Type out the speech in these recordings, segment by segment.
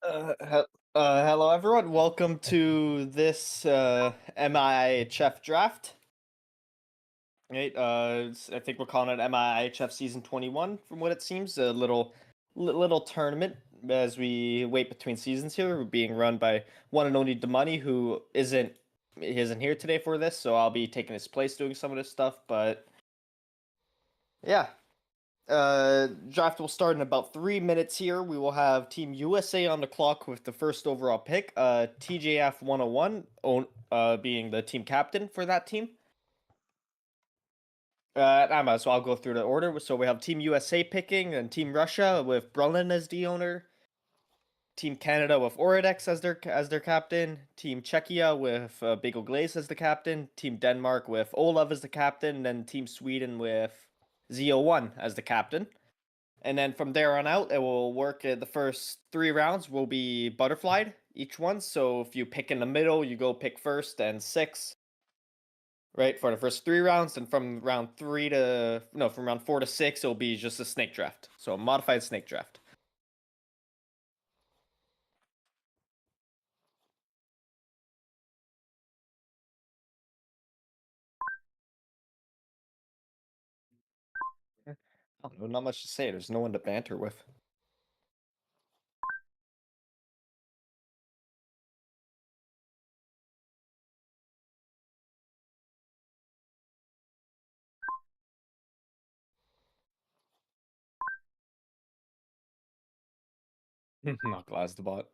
Hello everyone. Welcome to this MIIHF draft. Right. I think we're calling it MIIHF Season 21 from what it seems. A little tournament as we wait between seasons here. We're being run by one and only Damani, who isn't here today for this, so I'll be taking his place doing some of this stuff. But yeah, draft will start in about 3 minutes here. We will have Team USA on the clock with the first overall pick. TJF 101 being the team captain for that team. So I'll go through the order. So we have Team USA picking, and Team Russia with Brolin as the owner. Team Canada with Oridex as their captain. Team Czechia with Bagel Glaze as the captain. Team Denmark with Olav as the captain. And then Team Sweden with Z01 as the captain. And then from there on out, it will work. The first 3 rounds will be butterflied, each one. So if you pick in the middle, you go pick first and 6, right, for the first 3 rounds. And from from round 4 to 6, it'll be just a snake draft. So a modified snake draft. I don't know, not much to say. There's no one to banter with. Not Glass the bot.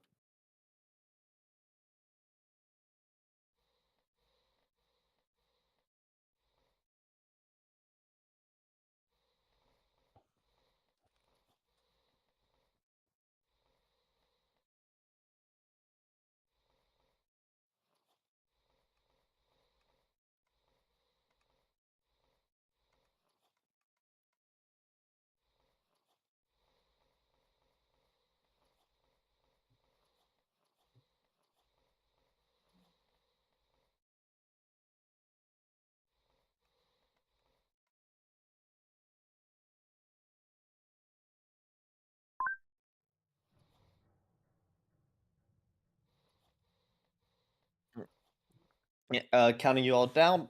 Yeah, counting you all down.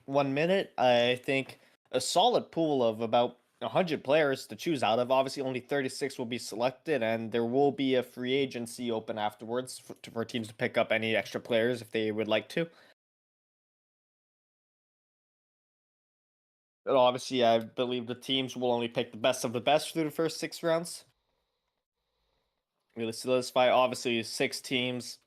1 minute. I think a solid pool of about 100 players to choose out of. Obviously, only 36 will be selected, and there will be a free agency open afterwards for teams to pick up any extra players if they would like to. But obviously, I believe the teams will only pick the best of the best through the first 6 rounds. Really solidify, obviously, 6 teams,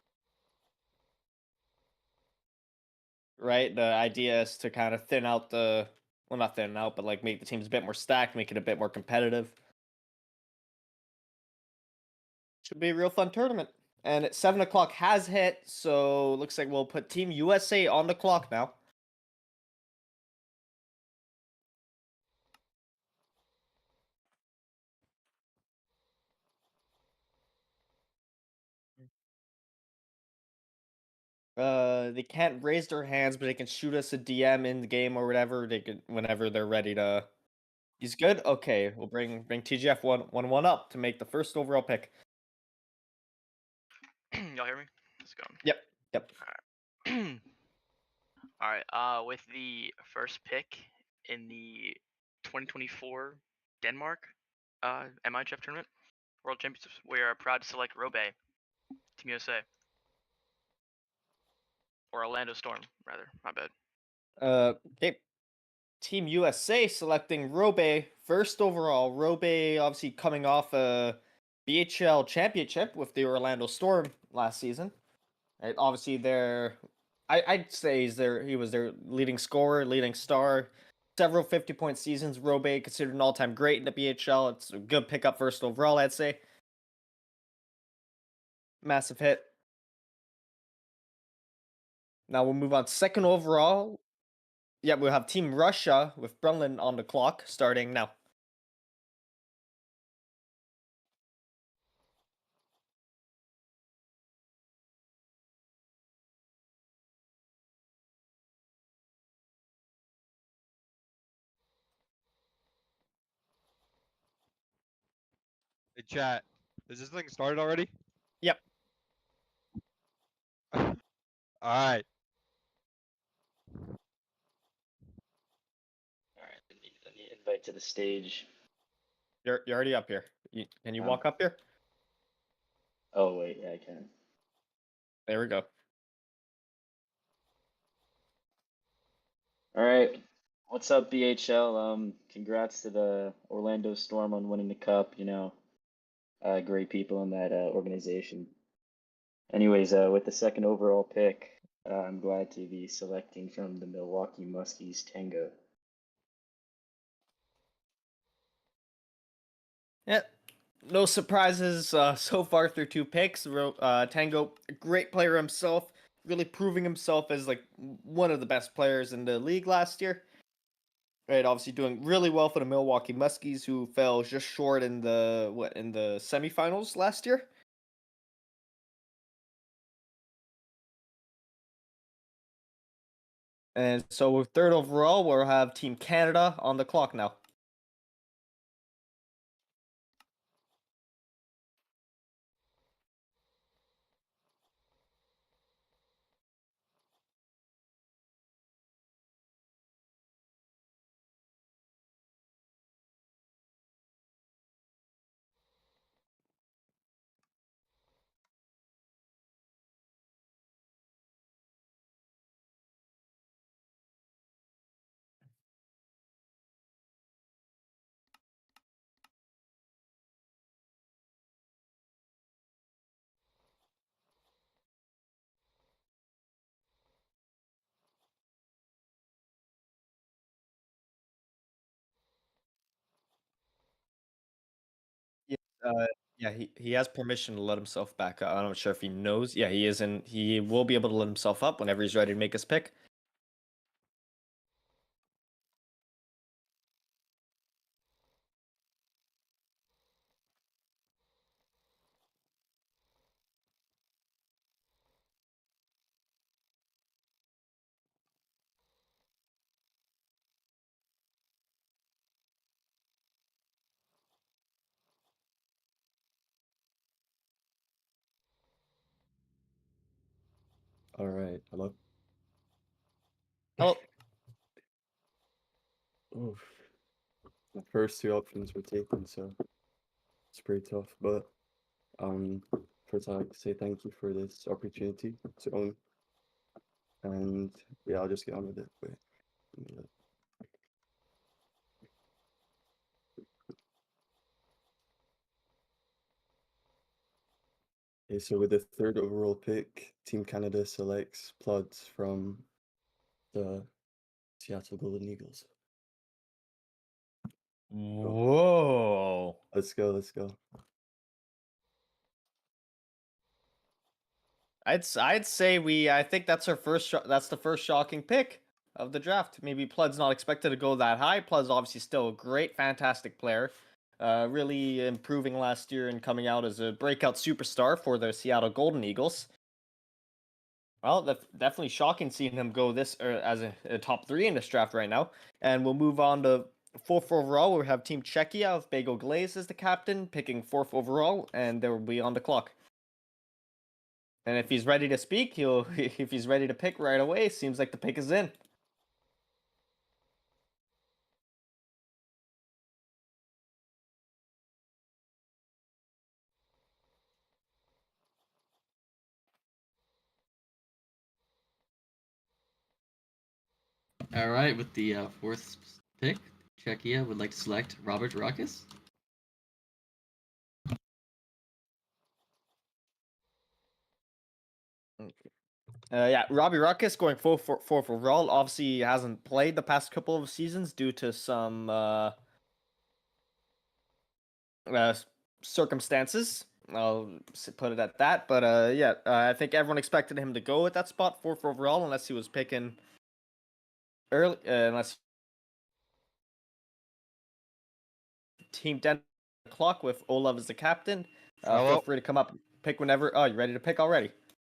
right? The idea is to kind of thin out well, not thin out, but like make the teams a bit more stacked, make it a bit more competitive. Should be a real fun tournament. And 7 o'clock has hit, so looks like we'll put Team USA on the clock now. They can't raise their hands, but they can shoot us a DM in the game or whatever. They can whenever they're ready to. He's good. Okay, we'll bring TGF one up to make the first overall pick. Y'all hear me? Let's go. Yep. Yep. All right. With the first pick in the 2024 Denmark MIIHF tournament World Championships, we are proud to select Robe, Team USA, or Orlando Storm, rather. My bad. Okay. Team USA selecting Robe first overall. Robe obviously coming off a BHL championship with the Orlando Storm last season. Right? Obviously, I'd say he was their leading scorer, leading star. Several 50-point seasons. Robe considered an all-time great in the BHL. It's a good pickup first overall, I'd say. Massive hit. Now we'll move on to second overall. Yeah, we'll have Team Russia with Brunlin on the clock starting now. Hey chat, is this thing started already? Yep. All right. All right, let me invite to the stage. You're already up here. Can you Um, walk up here? Oh wait, yeah, I can. There we go. All right, what's up, BHL? Congrats to the Orlando Storm on winning the cup. Great people in that organization. Anyways, with the second overall pick, I'm glad to be selecting from the Milwaukee Muskies Tango. Yeah, no surprises so far through two picks. Tango, a great player himself, really proving himself as like one of the best players in the league last year. Right, obviously doing really well for the Milwaukee Muskies, who fell just short in the semifinals last year. And so with third overall, we'll have Team Canada on the clock now. Yeah, yeah, he has permission to let himself back up. I'm not sure if he knows. Yeah, he is in. He will be able to let himself up whenever he's ready to make his pick. All right, hello. Oh, Oof. The first two options were taken, so it's pretty tough. But first I'd like to say thank you for this opportunity to own, and yeah, I'll just get on with it. Wait, let me look. Okay, so with the third overall pick, Team Canada selects Pluds from the Seattle Golden Eagles. whoa! Let's go, let's go. I'd say I think that's our that's the first shocking pick of the draft. Maybe Plud's not expected to go that high. Plud's obviously still a great, fantastic player. Really improving last year and coming out as a breakout superstar for the Seattle Golden Eagles. Well, that's definitely shocking seeing him go this as a top three in this draft right now. And we'll move on to fourth overall. We have Team Czechia of Bagel Glaze as the captain, picking fourth overall, and they will be on the clock. And if he's ready to speak, he'll if he's ready to pick right away, seems like the pick is in. All right, with the fourth pick, Czechia would like to select Robert Ruckus. Yeah, Robbie Ruckus going fourth overall. Obviously, he hasn't played the past couple of seasons due to some uh, circumstances. I'll put it at that. But yeah, I think everyone expected him to go at that spot, fourth overall, unless he was picking early, unless Team Den clock with Olav as the captain. Feel Hello. free to come up, pick whenever. Oh, you ready to pick already?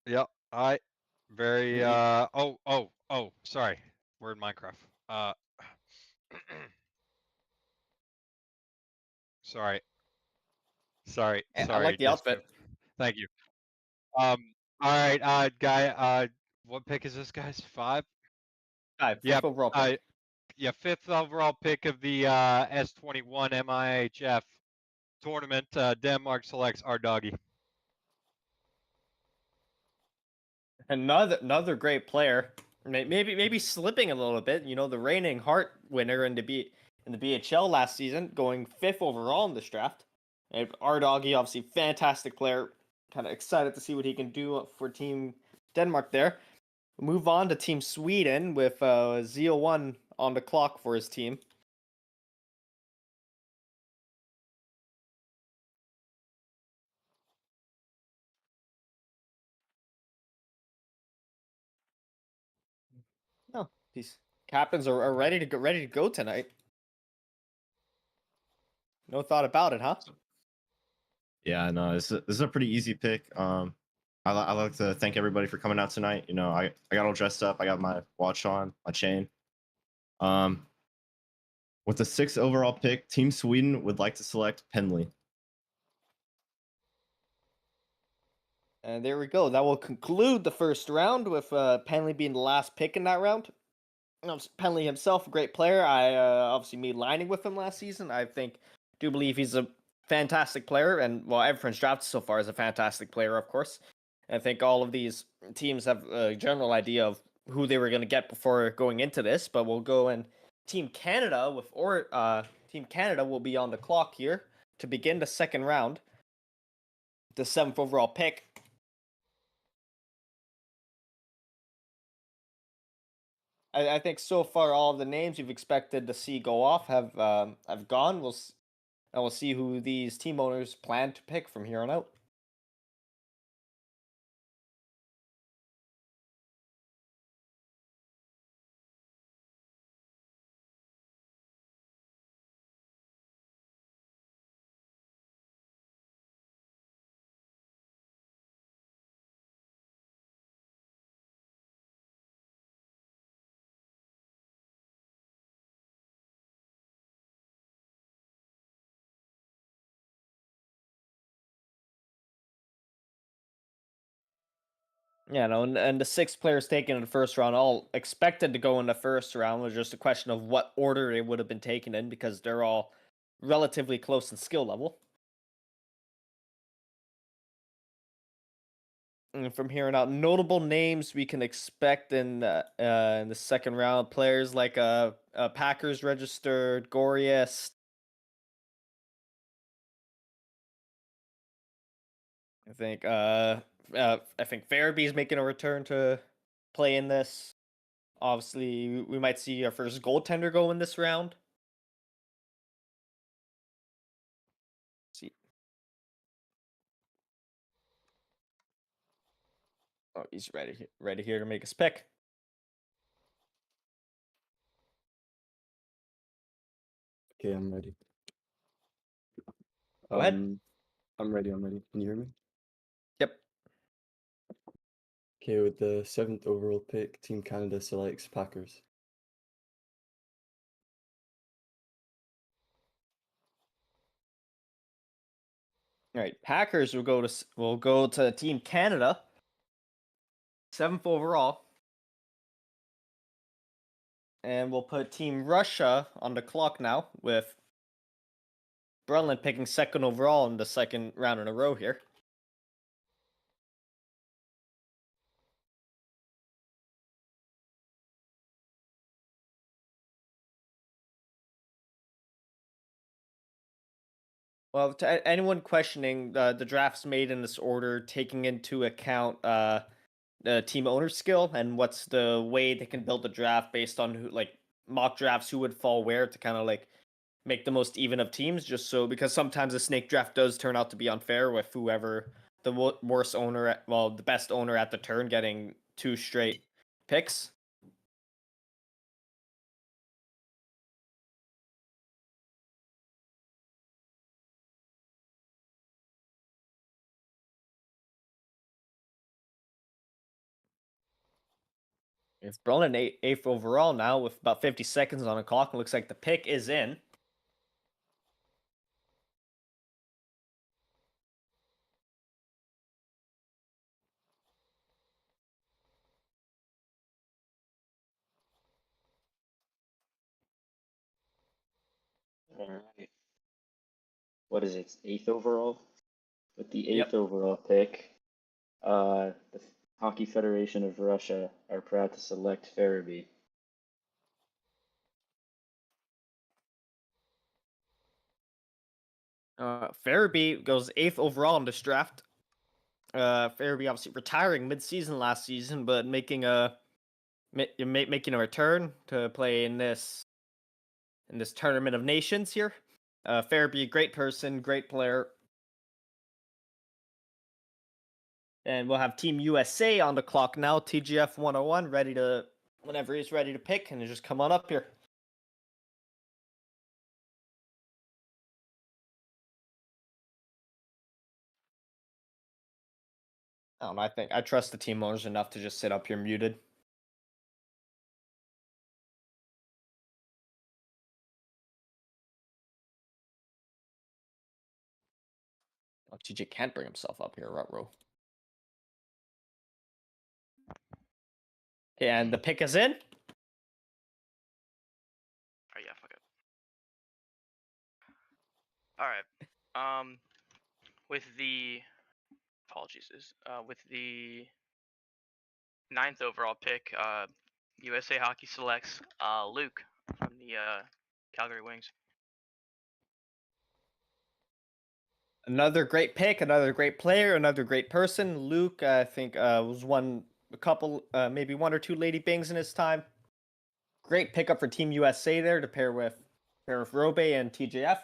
Yep. I very Yeah. oh, sorry. We're in Minecraft. Sorry. I like Sorry, the just outfit. thank you. All right, guy. What pick is this, guys? 5. Fifth Yep. overall pick. Yeah, 5th overall pick of the S21 MIIHF tournament. Denmark selects our doggy. Another great player. Maybe slipping a little bit. You know, the reigning Hart winner in the BHL last season, going 5th overall in this draft. And our doggy, obviously fantastic player. Kind of excited to see what he can do for Team Denmark there. Move on to Team Sweden with ZO1 on the clock for his team. No, these captains are ready to go tonight. No thought about it, huh? Yeah, no, this is a pretty easy pick. I like to thank everybody for coming out tonight. You know, I got all dressed up. I got my watch on, my chain. With the 6th overall pick, Team Sweden would like to select Penley. And there we go. That will conclude the first round with Penley being the last pick in that round. Penley himself, a great player. I obviously made lining with him last season. Do believe he's a fantastic player, and well, everyone's drafted so far is a fantastic player, of course. I think all of these teams have a general idea of who they were going to get before going into this, but we'll go in Team Canada Team Canada will be on the clock here to begin the second round. The 7th overall pick. I think so far all of the names you've expected to see go off have gone. We'll see who these team owners plan to pick from here on out. Yeah, no, and the 6 players taken in the first round, all expected to go in the first round, was just a question of what order they would have been taken in because they're all relatively close in skill level. And from here on out, notable names we can expect in the second round, players like Packers registered Gorius. I think Farabee is making a return to play in this. Obviously, we might see our first goaltender go in this round. See. Oh, he's ready here to make his pick. Okay, I'm ready. Go ahead. I'm ready. Can you hear me? Yep. Okay, with the 7th overall pick, Team Canada selects Packers. All right, Packers will go to Team Canada. 7th overall. And we'll put Team Russia on the clock now with Brunland picking 2nd overall in the second round in a row here. Well, to anyone questioning the drafts made in this order, taking into account the team owner skill and what's the way they can build the draft based on who, like mock drafts, who would fall where to kind of like make the most even of teams, just so because sometimes a snake draft does turn out to be unfair with whoever the worst owner, the best owner at the turn getting 2 straight picks. It's Brolin 8th overall now with about 50 seconds on the clock. It looks like the pick is in. All right. What is it? 8th overall? With the Yep. 8th overall pick, the Hockey Federation of Russia are proud to select Farabee. Farabee goes 8th overall in this draft. Farabee obviously retiring mid-season last season, but making a return to play in this tournament of nations here. Farabee, great person, great player. And we'll have Team USA on the clock now. TGF 101 ready to, whenever he's ready to pick, and just come on up here. I don't know. I trust the team owners enough to just sit up here muted. Oh, TJ can't bring himself up here, Rutro. Okay, and the pick is in. Oh yeah, fuck it. All right. With the with the 9th overall pick, USA Hockey selects Luke from the Calgary Wings. Another great pick, another great player, another great person. Luke, I think, was maybe one or two Lady Bings in his time. Great pickup for Team USA there to pair with Robe and TJF.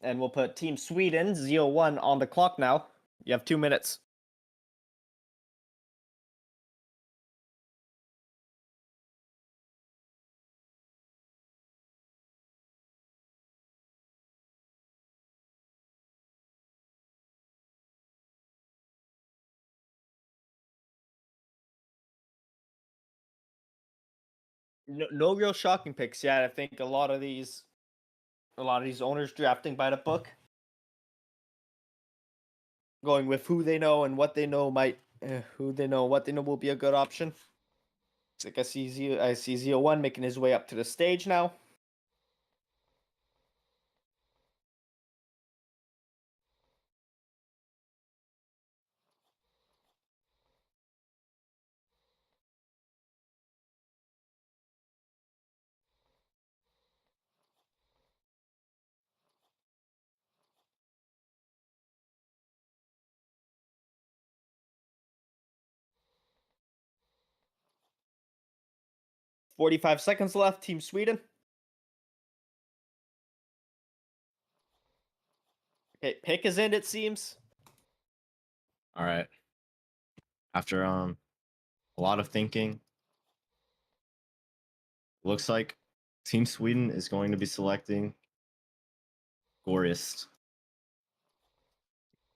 And we'll put Team Sweden, Z01, on the clock now. You have 2 minutes. No real shocking picks yet. I think a lot of these owners drafting by the book, going with who they know and what they know what they know will be a good option. It's like I see Z01 making his way up to the stage now. .45 seconds left, Team Sweden. Okay, pick is in, it seems. All right. After a lot of thinking, looks like Team Sweden is going to be selecting Gorist.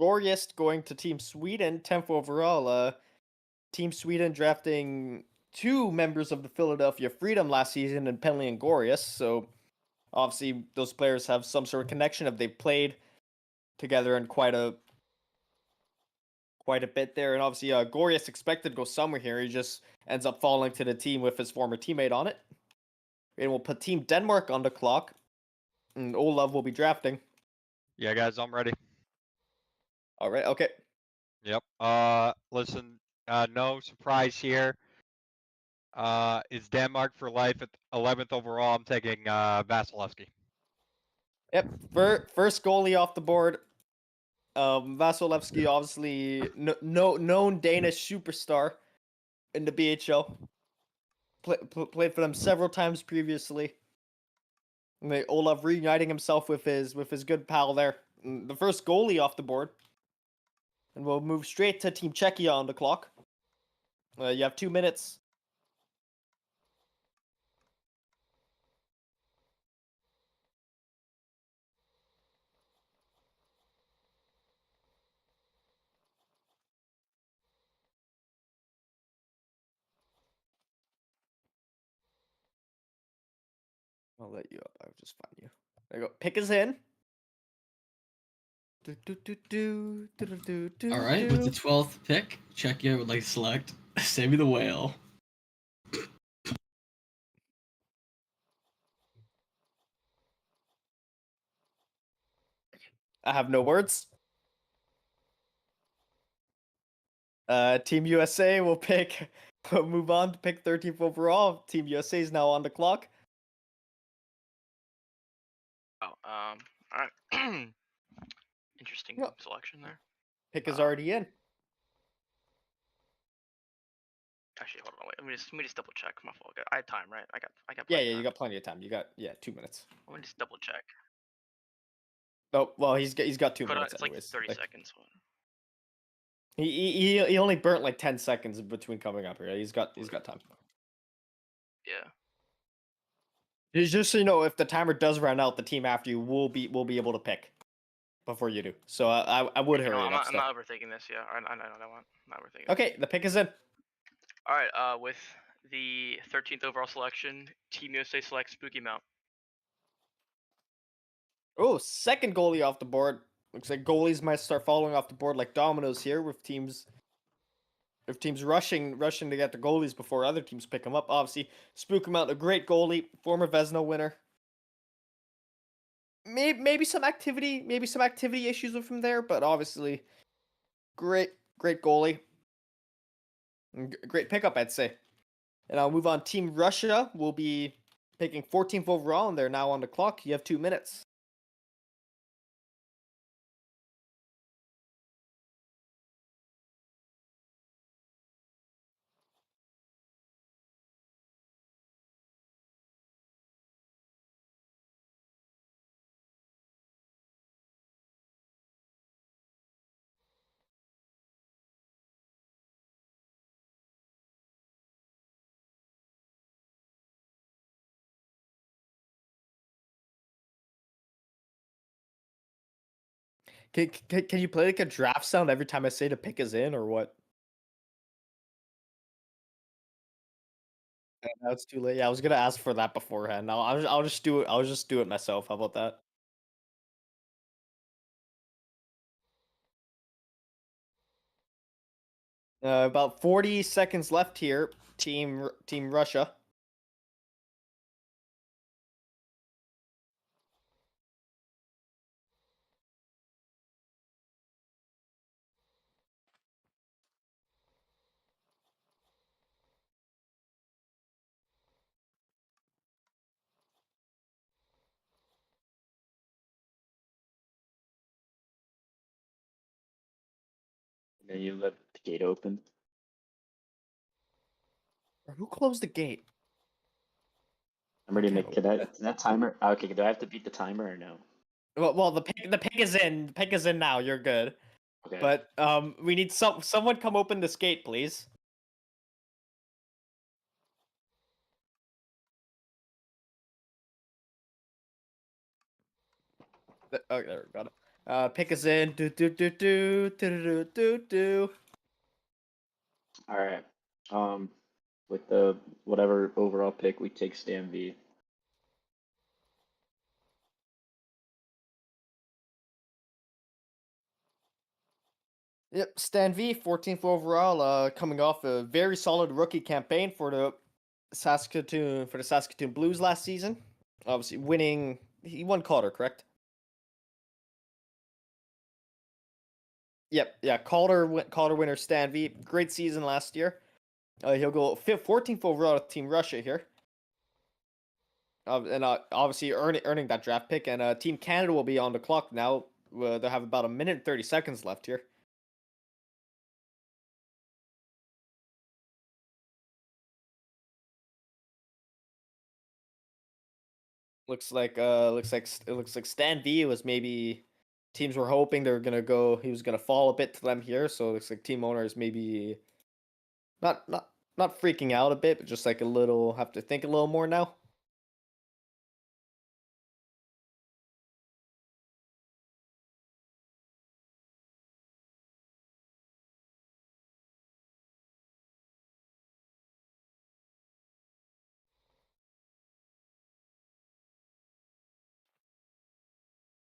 Gorist going to Team Sweden, 10th overall. Team Sweden drafting 2 members of the Philadelphia Freedom last season in Penley and Gorius. So obviously those players have some sort of connection if they played together in quite a bit there. And obviously Gorius expected to go somewhere here. He just ends up falling to the team with his former teammate on it. And we'll put Team Denmark on the clock. And Olav will be drafting. Yeah, guys, I'm ready. All right, okay. Yep. Listen, no surprise here. It's Denmark for life at 11th overall. I'm taking Vasilevsky. Yep, first goalie off the board. Vasilevsky, obviously known Danish superstar in the BHL. Played for them several times previously. And Olav reuniting himself with his good pal there. The first goalie off the board. And we'll move straight to Team Czechia on the clock. You have 2 minutes. I'll let you up. I'll just find you. There you go. Pick is in. All right, with the 12th pick, Czechia would like to select Sammy the Whale. I have no words. Team USA will pick. We'll move on to pick 13th overall. Team USA is now on the clock. Oh, all right. Interesting Yep. selection there. Pick is already in. Actually, hold on. Wait. Let me just double check. My fault. I had time, right? I got. Yeah, plenty yeah, of you time. got plenty of time. You got 2 minutes. Let me just double check. Oh well, he's got 2 Could I, minutes it's like anyways. 30 Like, seconds. he only burnt like 10 seconds between coming up here. He's got time. Yeah. Just so you know, if the timer does run out, the team after you will be able to pick before you do. So I would You know, hurry it up. I'm not overthinking this. Yeah, I know that one. I'm not overthinking. Okay, the pick is in. All right. With the 13th overall selection, Team USA selects Spooky Mount. Oh, second goalie off the board. Looks like goalies might start falling off the board like dominoes here with teams. If teams rushing to get the goalies before other teams pick them up. Obviously, Spooky Mount, a great goalie, former Vezina winner. Maybe some activity issues with him there, but obviously, great goalie. Great pickup, I'd say. And I'll move on. Team Russia will be picking 14th overall, and they're now on the clock. You have 2 minutes. Can you play like a draft sound every time I say the pick is in, or what? Now it's too late. Yeah, I was gonna ask for that beforehand. I'll just do it. I'll just do it myself. How about that? About 40 seconds left here. Team Russia. And then you let the gate open. Who closed the gate? I'm ready to Can't make. Can that timer? Okay, do I have to beat the timer or no? Well, the pick is in. The pick is in now. You're good. Okay. But we need someone come open this gate, please. Oh, there we got it. Pick is in. Do do do do do do do do. All right. With the whatever overall pick, we take Stan V. Yep, Stan V, 14th overall, coming off a very solid rookie campaign for the Saskatoon Blues last season. Obviously, he won Calder, correct? Yep, yeah, Calder winner Stan V, great season last year. He'll go 14th overall to Team Russia here. And obviously earning that draft pick. And Team Canada will be on the clock now. They'll have about a minute and 30 seconds left here. Looks like Stan V was maybe teams were hoping he was gonna fall a bit to them here. So it looks like team owners maybe not freaking out a bit, but just like a little have to think a little more now.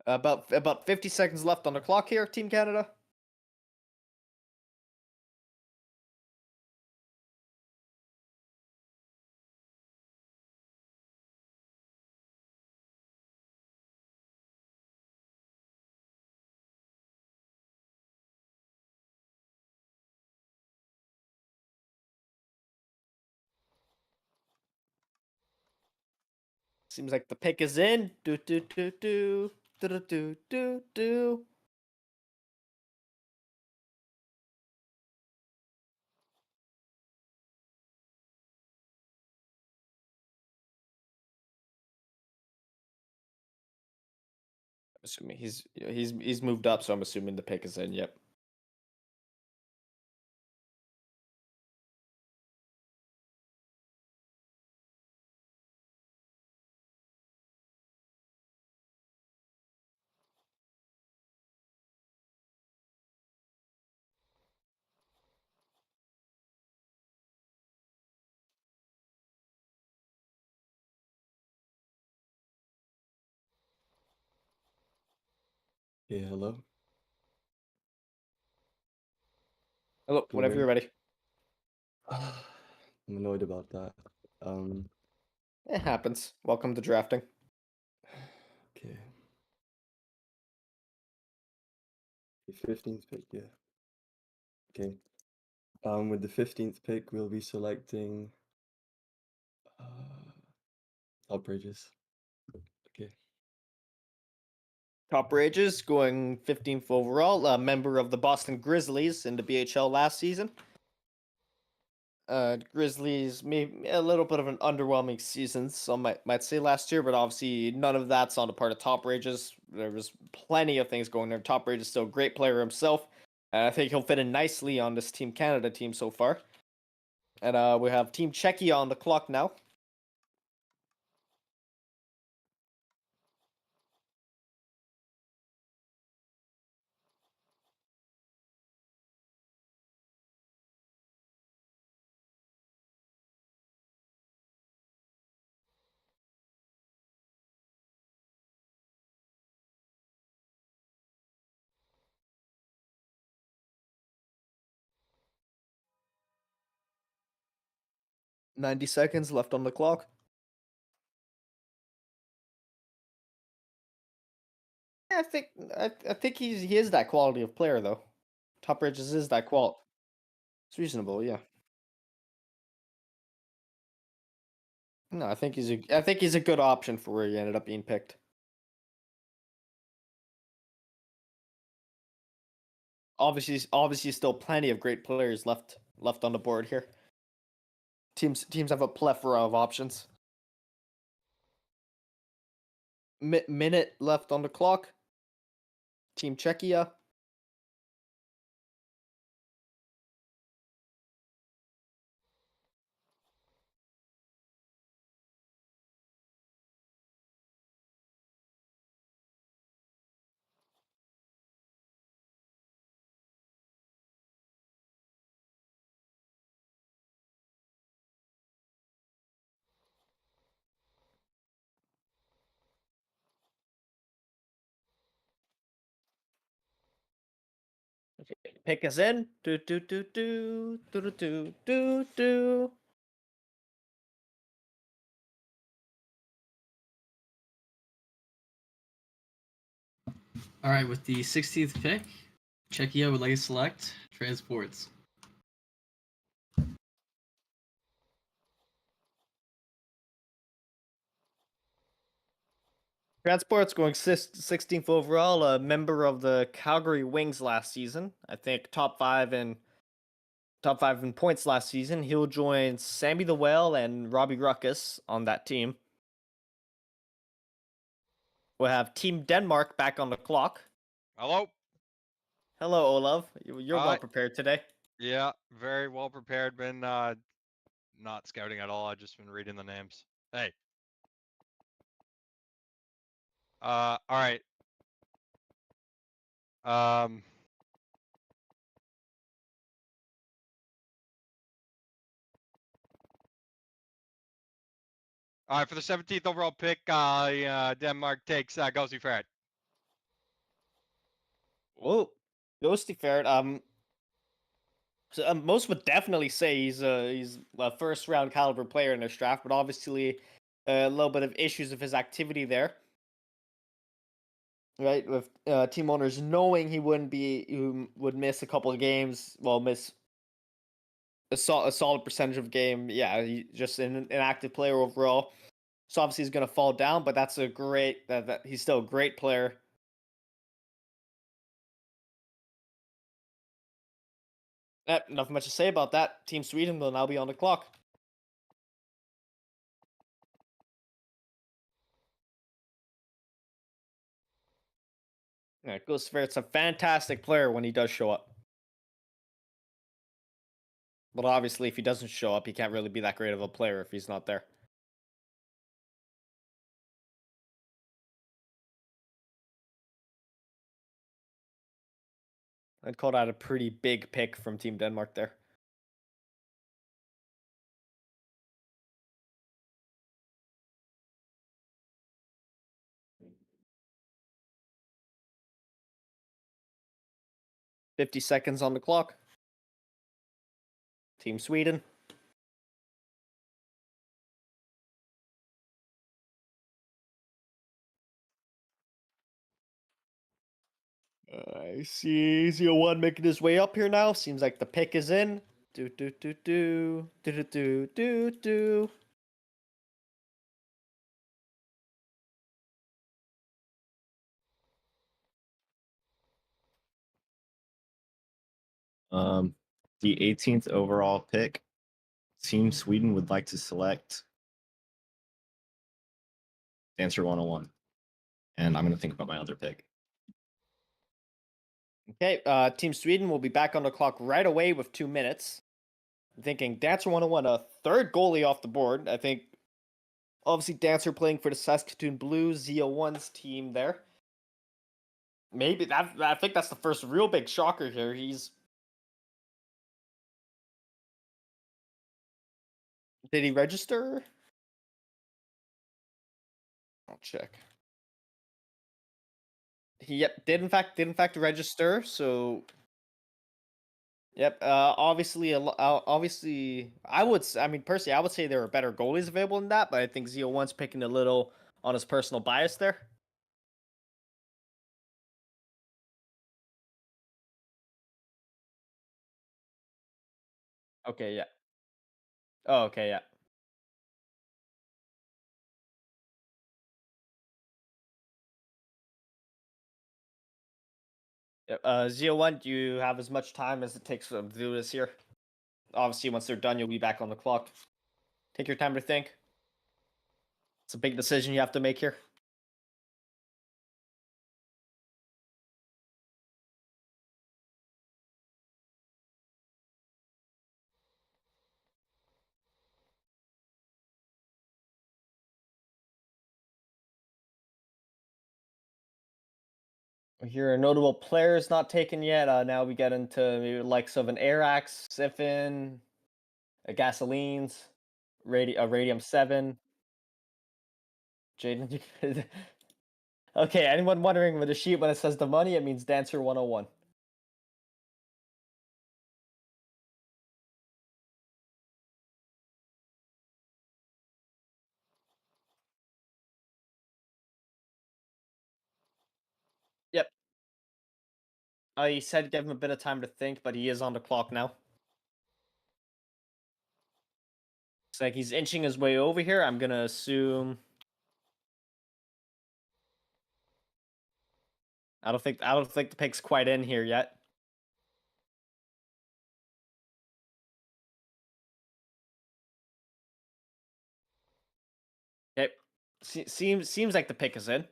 About 50 seconds left on the clock here, Team Canada. Seems like the pick is in. Do do do do do do do do do. Assuming he's moved up, so I'm assuming the pick is in. Yep. Yeah, hello. Hello, Can you whenever hear you're me? ready. I'm annoyed about that. Um, It happens. Welcome to drafting. okay. The 15th pick, yeah. Okay. With the 15th pick, we'll be selecting top bridges. Okay. Top Rages going 15th overall, a member of the Boston Grizzlies in the BHL last season. Grizzlies maybe a little bit of an underwhelming season, some might say last year, but obviously none of that's on the part of Top Rages. There was plenty of things going there. Top Rage is still a great player himself, and I think he'll fit in nicely on this Team Canada team so far. And we have Team Czechia on the clock now. .90 seconds left on the clock. Yeah, I think he is that quality of player though. Top Rages is that quality. It's reasonable, yeah. No, I think he's a good option for where he ended up being picked. Obviously, still plenty of great players left on the board here. Teams have a plethora of options. Minute left on the clock. Team Czechia. Okay, pick us in. Do do do do do do do do do. All right, with the 16th pick, Czechia would like to select transports. Transport's going 16th overall, a member of the Calgary Wings last season. I think top five in points last season. He'll join Sammy the Whale and Robbie Ruckus on that team. We'll have Team Denmark back on the clock. Hello. Hello, Olav. You're well Hi. prepared today. Yeah, very well prepared. Been not scouting at all. I've just been reading the names. Hey. All right. All right, for the 17th overall pick, Denmark takes Ghosty Ferret. Whoa, Ghosty Ferret. So, most would definitely say he's a first round caliber player in this draft, but obviously a little bit of issues with his activity there. Right, with team owners knowing he would miss a couple of games, well, miss a solid percentage of game. Yeah, he just an active player overall. So obviously he's going to fall down, but that's a great that he's still a great player. Nothing much to say about that. Team Sweden will now be on the clock. Yeah, Gustavert's a fantastic player when he does show up. But obviously, if he doesn't show up, he can't really be that great of a player if he's not there. I'd call that a pretty big pick from Team Denmark there. $50 on the clock. Team Sweden. I see Z01 making his way up here now. Seems like the pick is in. Do do do do do do do do do. The 18th overall pick, Team Sweden would like to select Dancer 101. And I'm going to think about my other pick. Okay, Team Sweden will be back on the clock right away with 2 minutes. I'm thinking Dancer 101, a third goalie off the board. I think, obviously, Dancer playing for the Saskatoon Blues, Z01's team there. Maybe that. I think that's the first real big shocker here. Did he register? I'll check. He did in fact register. So yep. Obviously, I mean personally, I would say there are better goalies available than that, but I think Z01's picking a little on his personal bias there. Okay. Yeah. Oh, okay. Yeah. Yep. Z01, do you have as much time as it takes to do this here? Obviously, once they're done, you'll be back on the clock. Take your time to think. It's a big decision you have to make here. Here, a notable player is not taken yet. Now we get into maybe the likes of an Arax, Siphon, a Gasolines, Radium 7. Jaden. Okay, anyone wondering with the sheet when it says the money, it means Dancer 101. Yep. He said give him a bit of time to think, but he is on the clock now. It's like he's inching his way over here. I'm gonna assume. I don't think the pick's quite in here yet. Okay. Seems like the pick is in.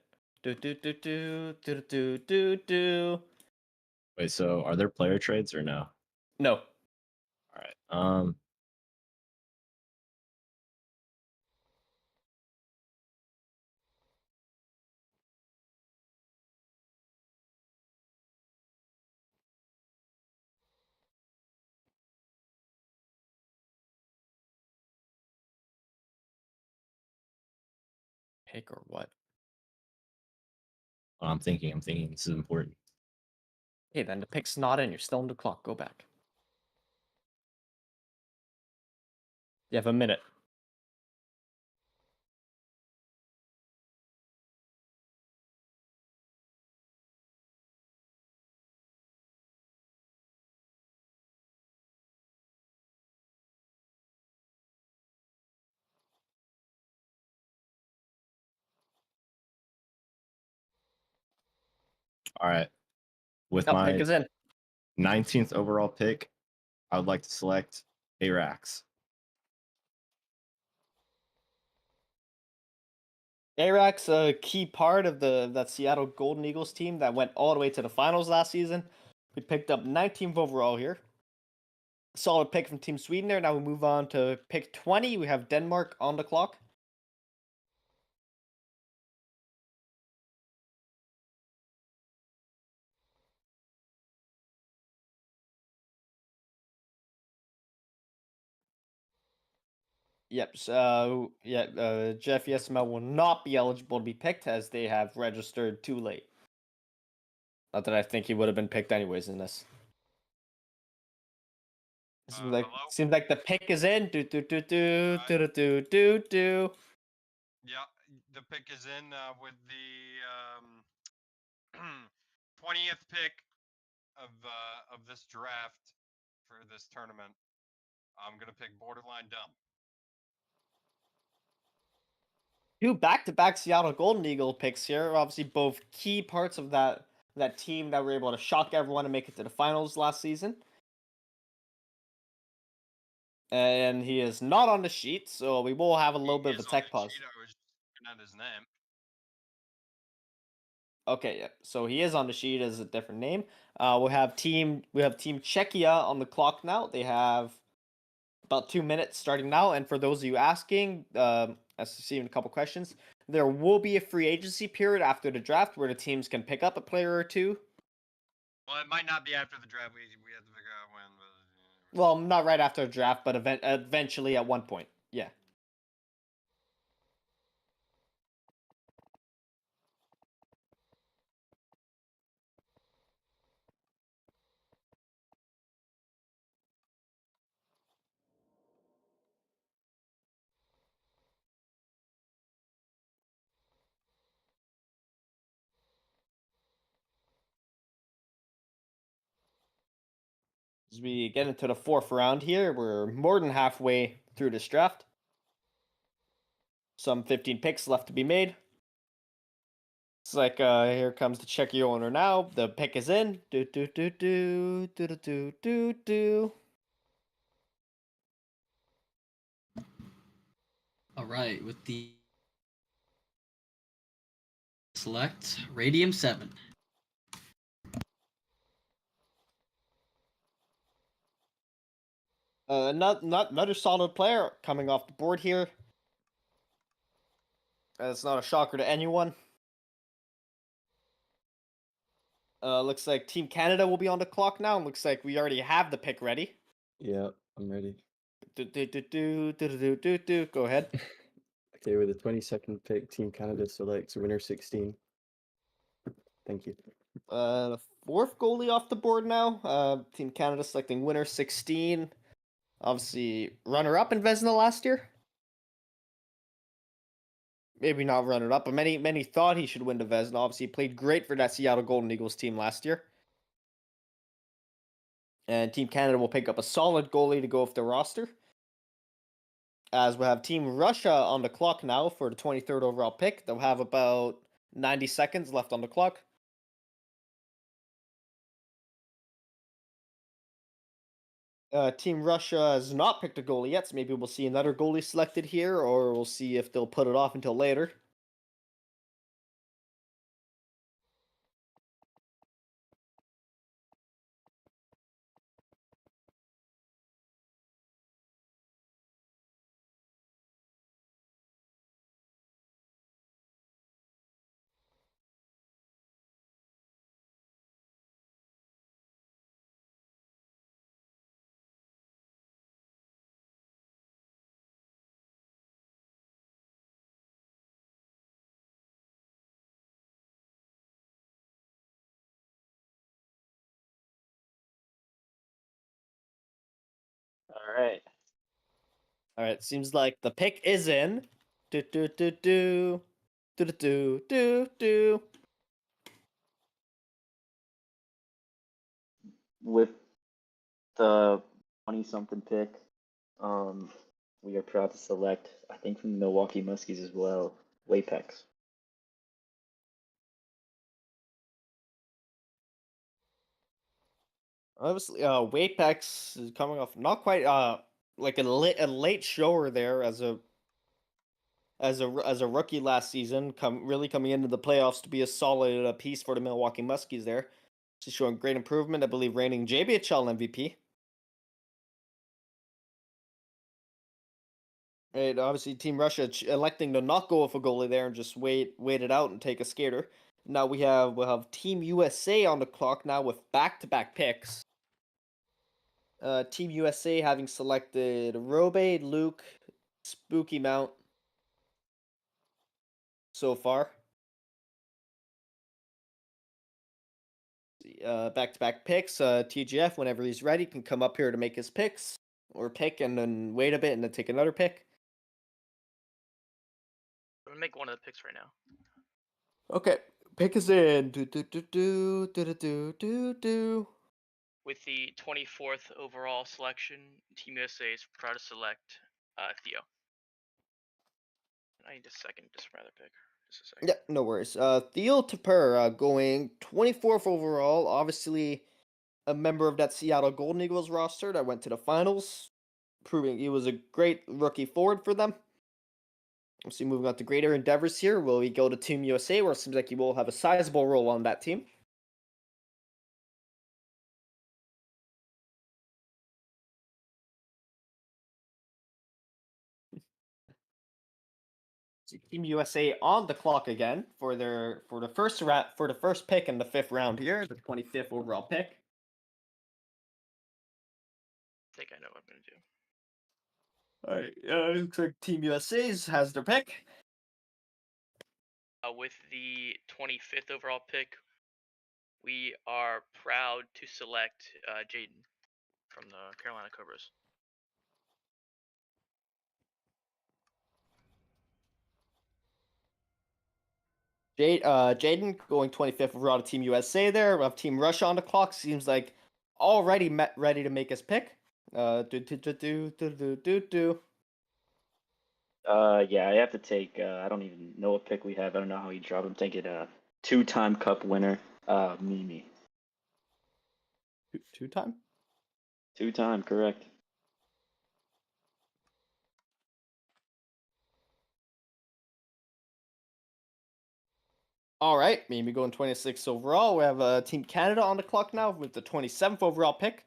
Do do do do do do do do. Wait, so are there player trades or no? No. All right. Pick or what? I'm thinking this is important. Okay, then the pick's not in. You're still on the clock. Go back. You have a minute. All right. With Oh, my pick is in. 19th overall pick, I would like to select Arax. Arax, a key part of that Seattle Golden Eagles team that went all the way to the finals last season. We picked up 19th overall here. Solid pick from Team Sweden there. Now we move on to pick 20. We have Denmark on the clock. Yep. So Jeff Yesma will not be eligible to be picked as they have registered too late. Not that I think he would have been picked anyways in this. Seems like the pick is in. Do do do do do do do do do. Yeah, the pick is in with the 20th pick of this draft for this tournament. I'm gonna pick Borderline Dumb. Two back-to-back Seattle Golden Eagle picks here. Obviously, both key parts of that team that were able to shock everyone and make it to the finals last season. And he is not on the sheet, so we will have a little bit of a tech pause. I was looking at his name. Okay, yeah. So he is on the sheet as a different name. We have team Czechia on the clock now. They have about 2 minutes starting now. And for those of you asking, as receiving a couple questions, there will be a free agency period after the draft where the teams can pick up a player or two. Well, it might not be after the draft. We have to figure out when. But, Well, not right after the draft, but eventually at one point. Yeah. As we get into the fourth round here, we're more than halfway through this draft. Some 15 picks left to be made. It's like here comes the Czechia owner now. The pick is in. Do do do do do do do do do. All right, with the select Radium 7. Not another solid player coming off the board here. It's not a shocker to anyone. Looks like Team Canada will be on the clock now. Looks like we already have the pick ready. Yeah, I'm ready. Go ahead. Okay, with the 22nd pick, Team Canada selects winner 16. Thank you. The fourth goalie off the board now. Team Canada selecting winner 16. Obviously, runner-up in Vezina last year. Maybe not runner-up, but many thought he should win the Vezina. Obviously, he played great for that Seattle Golden Eagles team last year. And Team Canada will pick up a solid goalie to go off the roster. As we have Team Russia on the clock now for the 23rd overall pick. They'll have about 90 seconds left on the clock. Team Russia has not picked a goalie yet, so maybe we'll see another goalie selected here, or we'll see if they'll put it off until later. All right. Seems like the pick is in. Do do do do do do do do do. With the 20-something pick, we are proud to select, I think from the Milwaukee Muskies as well, Wapex. Obviously, Wapex is coming off not quite like a late shower there as a rookie last season, really coming into the playoffs to be a solid piece for the Milwaukee Muskies there. She's showing great improvement. I believe reigning JBHL MVP. And obviously, Team Russia electing to not go with a goalie there and just wait it out and take a skater. Now we'll have Team USA on the clock now with back-to-back picks. Team USA having selected Robe, Luke, Spooky Mount so far. Back-to-back picks. TGF, whenever he's ready, can come up here to make his picks or pick and then wait a bit and then take another pick. I'm gonna make one of the picks right now. Okay, pick is in. Do. With the 24th overall selection, Team USA is proud to select Theo. I need a second just for another pick. Just a second. Yeah, no worries. Theo Tapper going 24th overall. Obviously, a member of that Seattle Golden Eagles roster that went to the finals, proving he was a great rookie forward for them. Obviously, moving on to greater endeavors here. Will he go to Team USA, where it seems like he will have a sizable role on that team? Team USA on the clock again for the first pick in the 5th round here, the 25th overall pick. I think I know what I'm gonna do. All right, looks like Team USA has their pick. With the 25th overall pick, we are proud to select Jaden from the Carolina Cobras. Jaden going 25th overall to Team USA there. We have Team Russia on the clock. Seems like already ready to make his pick. Yeah, I have to take. I don't even know what pick we have. I don't know how he dropped. I'm thinking two-time Cup winner, Mimi. Two-time? Two-time, correct. All right, Mimi going 26th overall. We have Team Canada on the clock now with the 27th overall pick.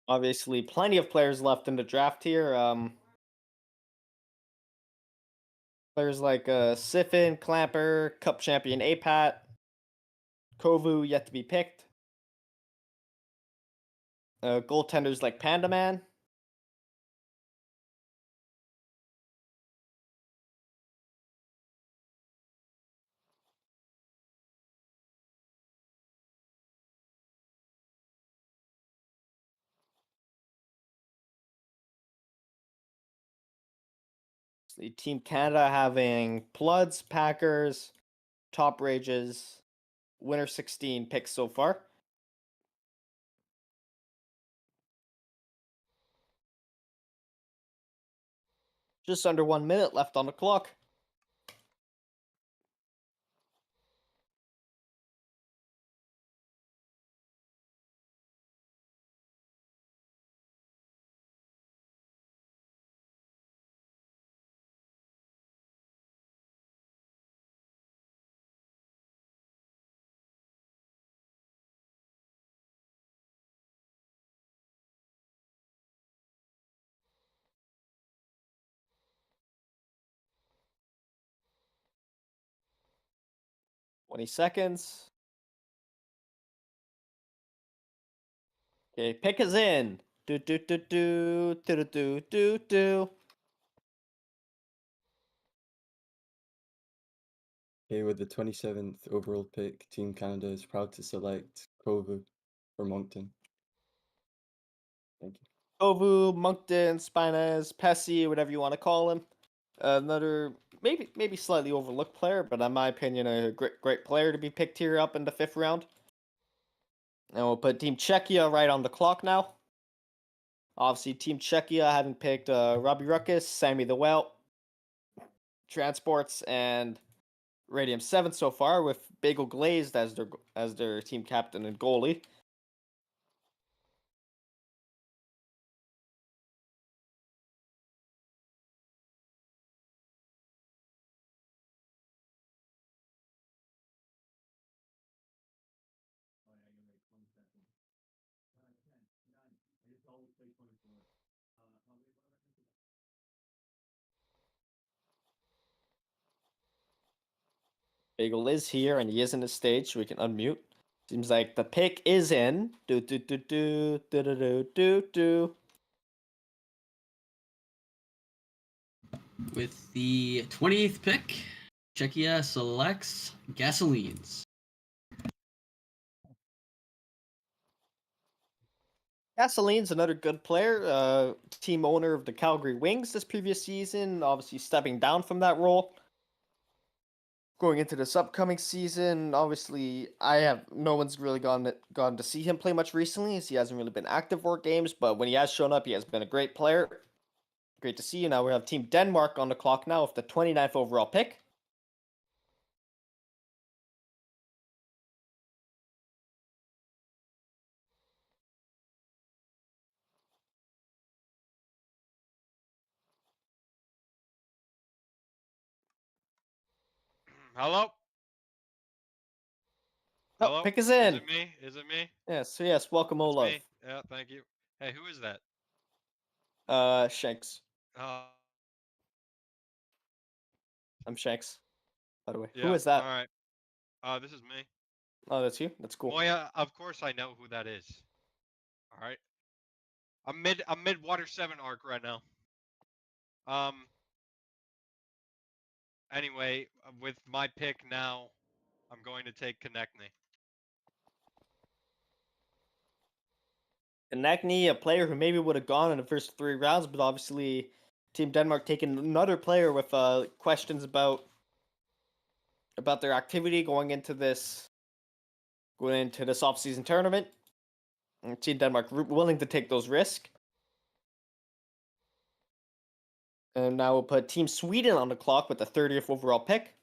Obviously, plenty of players left in the draft here. Players like Siffin, Clamper, Cup champion Apat, Kovu yet to be picked. Goaltenders like Panda Man. Team Canada having Ploods, Packers, Top Rages, Winner 16 picks so far. Just under 1 minute left on the clock. Twenty seconds. Okay, pick is in. Do. Okay, with the 27th overall pick, Team Canada is proud to select Kovu for Moncton. Thank you. Kovu, Moncton, Spinez, Pesci, whatever you want to call him. Another maybe slightly overlooked player, but in my opinion, a great player to be picked here up in the 5th round. And we'll put Team Czechia right on the clock now. Obviously, Team Czechia having picked Robbie Ruckus, Sammy the Welt, Transports and Radium 7 so far, with Bagel Glazed as their team captain and goalie. Bagel is here and he is in the stage, so we can unmute. Seems like the pick is in. Do do do do do do do do do. With the 28th pick, Czechia selects Gasolines. Gasoline's another good player, team owner of the Calgary Wings this previous season, obviously stepping down from that role. Going into this upcoming season, obviously, no one's really gone to see him play much recently, as he hasn't really been active for games. But when he has shown up, he has been a great player. Great to see you. Now we have Team Denmark on the clock now with the 29th overall pick. Hello? Oh, Hello? pick is in. Is it me? Is it me? Yes, welcome It's Olaf. me. Yeah, thank you. Hey, who is that? Shanks. Uh, I'm Shanks, by the way. yeah. Who is that? All right. This is me. Oh, that's you? That's cool. Moya, of course I know who that is. All right. I'm mid water 7 arc right now. Anyway, with my pick now, I'm going to take Konechny. Konechny, a player who maybe would have gone in the first 3 rounds, but obviously Team Denmark taking another player with questions about their activity going into this offseason tournament. And Team Denmark willing to take those risks. And now we'll put Team Sweden on the clock with the 30th overall pick.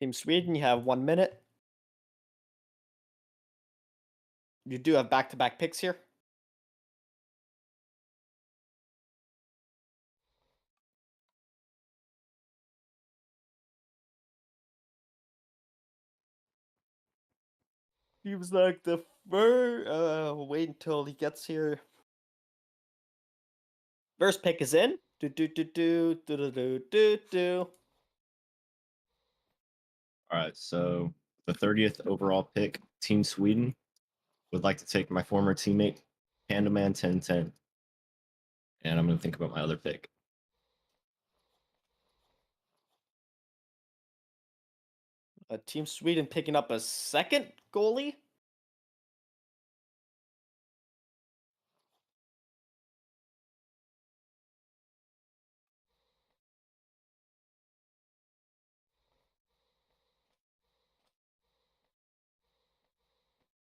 Team Sweden, you have 1 minute. You do have back-to-back picks here. Seems like the wait until he gets here. First pick is in. Do do do do do do do do do. All right, so the 30th overall pick, Team Sweden, would like to take my former teammate, Pandaman 1010. And I'm going to think about my other pick. Team Sweden picking up a second goalie.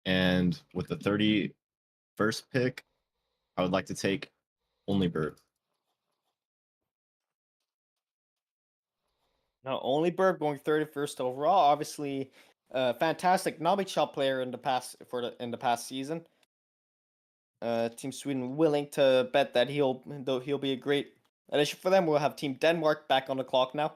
And with the 31st pick, I would like to take Only Bird. Now, only Berg going 31st overall. Obviously, fantastic Novichok player in the past season. Team Sweden willing to bet that he'll be a great addition for them. We'll have Team Denmark back on the clock now.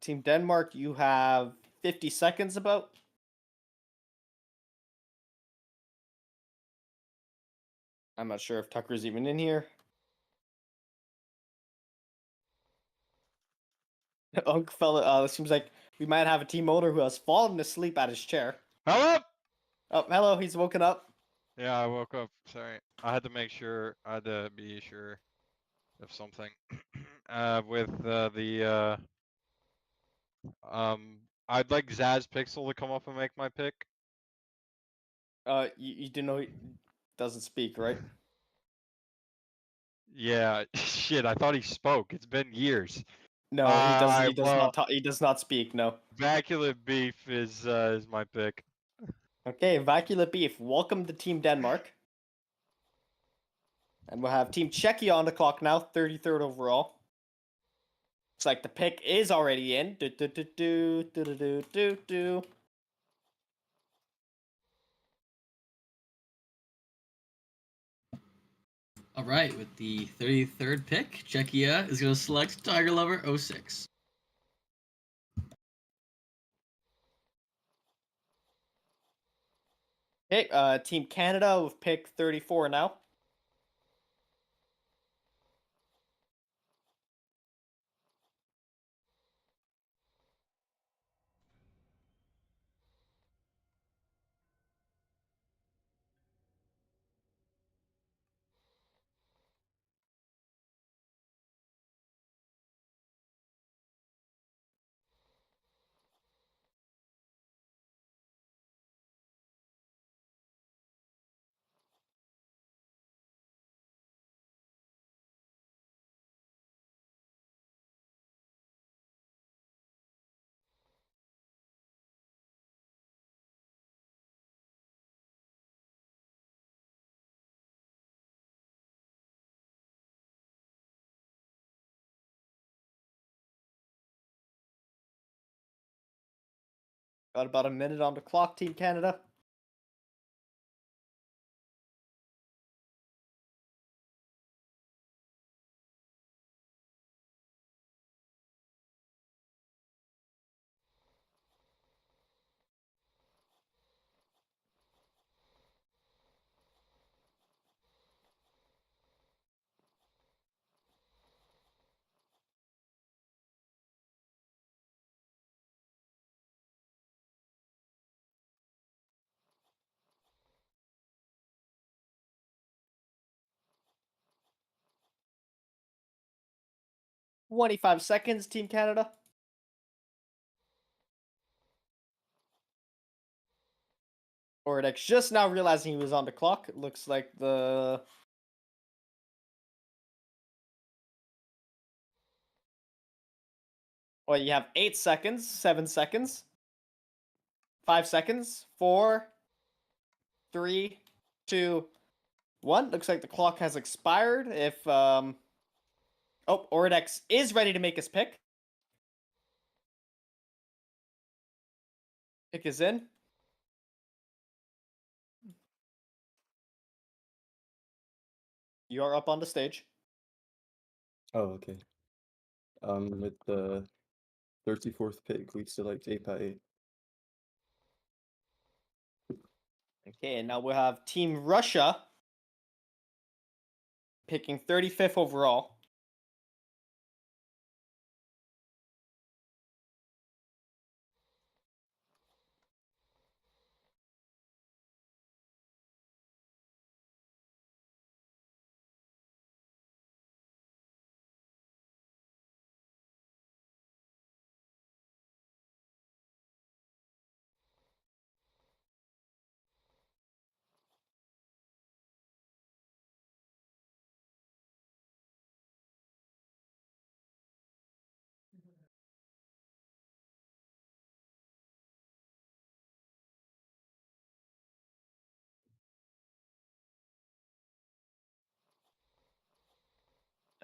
Team Denmark, you have 50 seconds about. I'm not sure if Tucker's even in here. Unk fella, it seems like we might have a team owner who has fallen asleep at his chair. Hello? Oh, hello, he's woken up. Yeah, I woke up. Sorry. I had to make sure. I had to be sure of something. With I'd like Zaz Pixel to come up and make my pick. You didn't know he doesn't speak, right? Yeah, shit. I thought he spoke. It's been years. No, he does. He Alright, does well, not talk. He does not speak. No. Vaculum Beef is my pick. Okay, Vacula Beef. Welcome to Team Denmark. And we'll have Team Czechia on the clock now, 33rd overall. Looks like the pick is already in. Do, do, do, do, do, do, do, do, do. All right, with the 33rd pick, Czechia is going to select Tiger Lover 06. Okay, Team Canada with pick 34 now. Got about a minute on the clock, Team Canada. "25 seconds, Team Canada." Ordex just now realizing he was on the clock. It looks like the... Well, you have 8 seconds, 7 seconds, 5 seconds, 4, 3, 2, 1. Looks like the clock has expired. If Oh, Ordex is ready to make his pick. Pick is in. You are up on the stage. Oh, okay. With the 34th pick, we select 8x8. Okay, and now we'll have Team Russia picking 35th overall.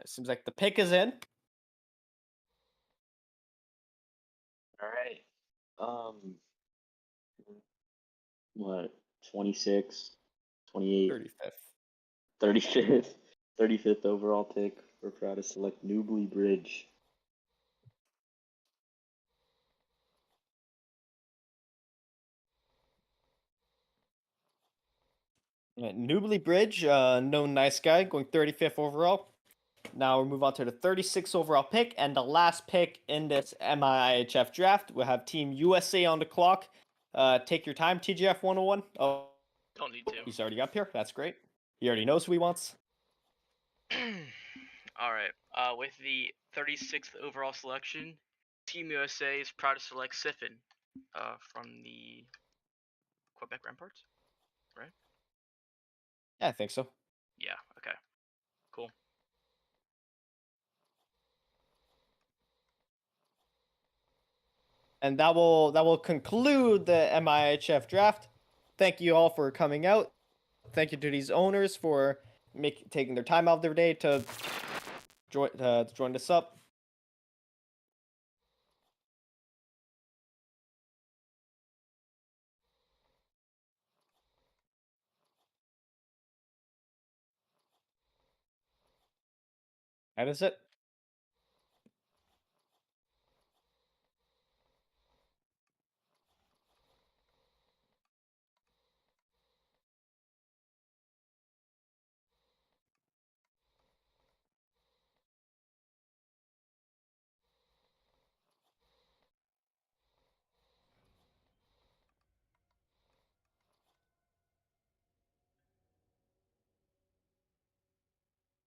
It seems like the pick is in. All right. What? 26, 28, 35th. 35th, 35th overall pick. We're proud to select Newbury Bridge. Newbly Bridge, known nice guy, going 35th overall. Now we move on to the 36th overall pick, and the last pick in this MIIHF draft. We'll have Team USA on the clock. Take your time, TGF 101. Oh, Don't need to. he's already up here. That's great. He already knows who he wants. All right. With the 36th overall selection, Team USA is proud to select Siffin from the Quebec Ramparts. Yeah, I think so. Yeah. Okay. Cool. And that will conclude the MIHF draft. Thank you all for coming out. Thank you to these owners for taking their time out of their day to join us up. That is it.